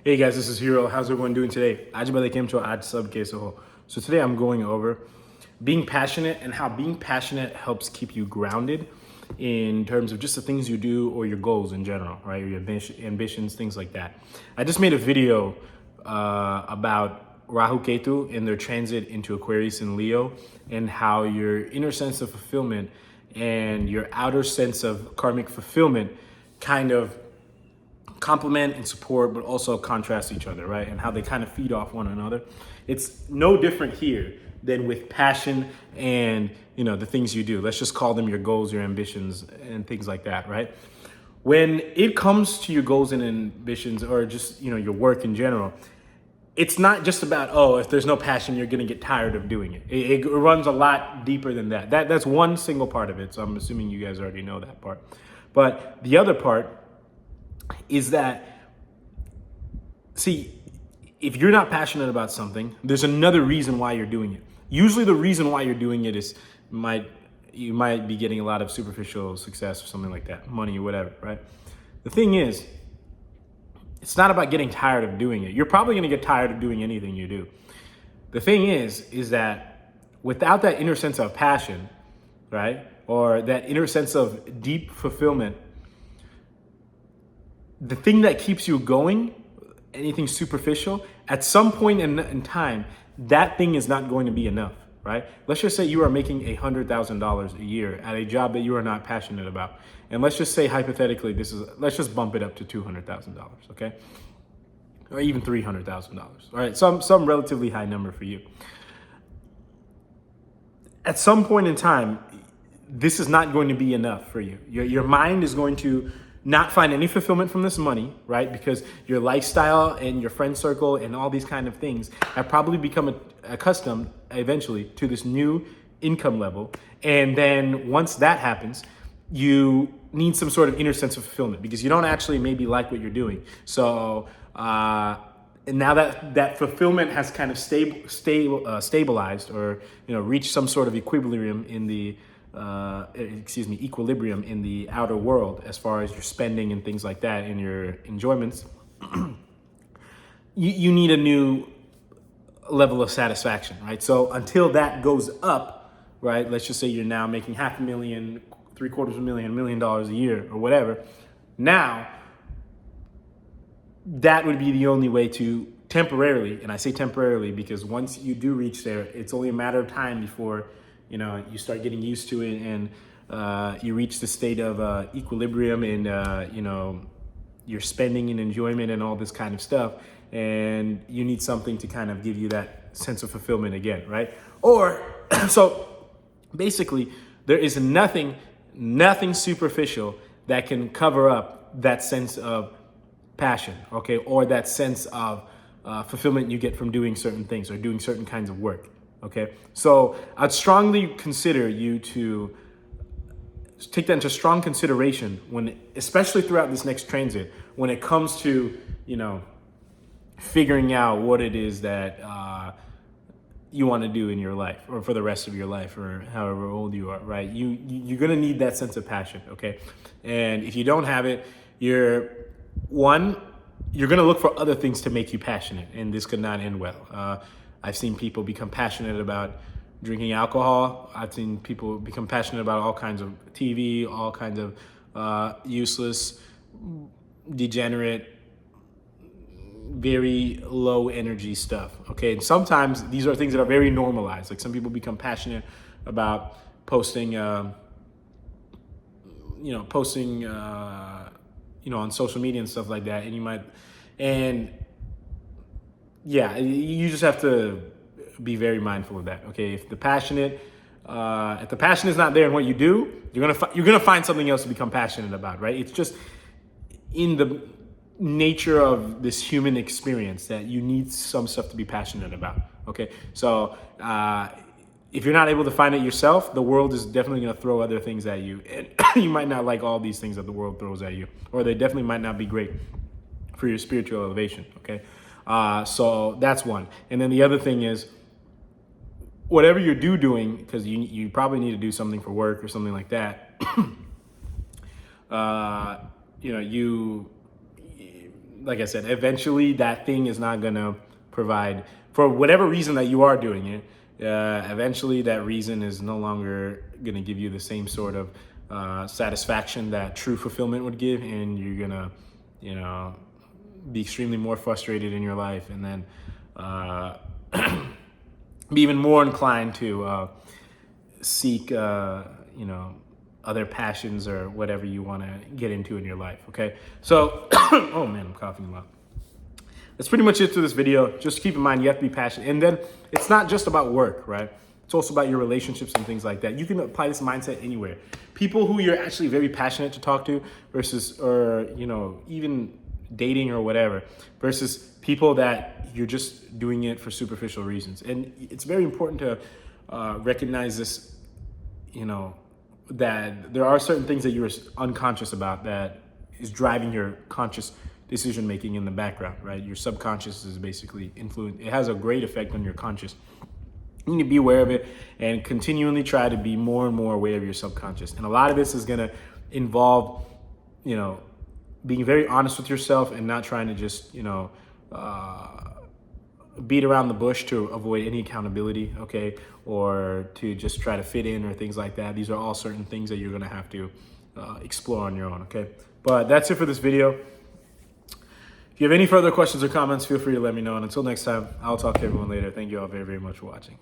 Hey guys, this is Hero. How's everyone doing today? आज बात केम छो आज सब कैसे हो? So today I'm going over being passionate and how being passionate helps keep you grounded in terms of just the things you do or your goals in general, right? Or your ambitions, things like that. I just made a video about Rahu Ketu and their transit into Aquarius and Leo and how your inner sense of fulfillment and your outer sense of karmic fulfillment kind of complement and support, but also contrast each other, right? And how they kind of feed off one another. It's no different here than with passion and, the things you do. Let's just call them your goals, your ambitions, and things like that, right? When it comes to your goals and ambitions, or just, your work in general, it's not just about, if there's no passion, you're going to get tired of doing it. It runs a lot deeper than that. That's one single part of it. So I'm assuming you guys already know that part. But the other part is that, see, if you're not passionate about something, there's another reason why you're doing it. Usually the reason why you're doing it is you might be getting a lot of superficial success or something like that, money or whatever, right? The thing is, it's not about getting tired of doing it. You're probably going to get tired of doing anything you do. The thing is that without that inner sense of passion, right, or that inner sense of deep fulfillment, the thing that keeps you going, anything superficial, at some point in time, that thing is not going to be enough, right? Let's just say you are making $100,000 a year at a job that you are not passionate about. And let's just say hypothetically, let's just bump it up to $200,000, okay? Or even $300,000, all right? Some relatively high number for you. At some point in time, this is not going to be enough for you. Your mind is going to not find any fulfillment from this money, right? Because your lifestyle and your friend circle and all these kind of things have probably become accustomed eventually to this new income level. And then once that happens, you need some sort of inner sense of fulfillment because you don't actually maybe like what you're doing. So and now that fulfillment has kind of stabilized or reached some sort of equilibrium in the equilibrium in the outer world as far as your spending and things like that and your enjoyments, you need a new level of satisfaction, right? So until that goes up, right? Let's just say you're now making $500,000, $750,000, $1 million a year or whatever. Now, that would be the only way to temporarily, and I say temporarily because once you do reach there, it's only a matter of time before you start getting used to it and you reach the state of equilibrium and, your spending and enjoyment and all this kind of stuff. And you need something to kind of give you that sense of fulfillment again, right? Or, so basically, there is nothing superficial that can cover up that sense of passion, okay? Or that sense of fulfillment you get from doing certain things or doing certain kinds of work. Okay, so I'd strongly consider you to take that into strong consideration when, especially throughout this next transit, when it comes to, figuring out what it is that you want to do in your life or for the rest of your life or however old you are, right? You're going to need that sense of passion, okay? And if you don't have it, you're going to look for other things to make you passionate, and this could not end well. I've seen people become passionate about drinking alcohol. I've seen people become passionate about all kinds of TV, all kinds of useless, degenerate, very low energy stuff. Okay, and sometimes these are things that are very normalized. Like some people become passionate about posting, on social media and stuff like that. Yeah, you just have to be very mindful of that. Okay, if the passion is not there in what you do, you're gonna find something else to become passionate about, right? It's just in the nature of this human experience that you need some stuff to be passionate about. Okay, so if you're not able to find it yourself, the world is definitely gonna throw other things at you, and you might not like all these things that the world throws at you, or they definitely might not be great for your spiritual elevation. Okay. So that's one. And then the other thing is whatever you're doing, because you probably need to do something for work or something like that. You like I said, eventually that thing is not gonna provide, for whatever reason that you are doing it. Eventually that reason is no longer gonna give you the same sort of satisfaction that true fulfillment would give, and you're gonna, you know, be extremely more frustrated in your life, and then be even more inclined to seek, you know, other passions or whatever you want to get into in your life. Okay, so oh man, I'm coughing a lot. That's pretty much it for this video. Just keep in mind, you have to be passionate, and then it's not just about work, right? It's also about your relationships and things like that. You can apply this mindset anywhere. People who you're actually very passionate to talk to versus, or, you know, even dating or whatever, versus people that you're just doing it for superficial reasons. And it's very important to recognize this, you know, that there are certain things that you're unconscious about that is driving your conscious decision making in the background, right? Your subconscious is basically influenced. It has a great effect on your conscious. You need to be aware of it and continually try to be more and more aware of your subconscious. And a lot of this is going to involve, you know, being very honest with yourself and not trying to just, you know, beat around the bush to avoid any accountability, okay? Or to just try to fit in or things like that. These are all certain things that you're going to have to explore on your own, okay? But that's it for this video. If you have any further questions or comments, feel free to let me know. And until next time, I'll talk to everyone later. Thank you all very, very much for watching.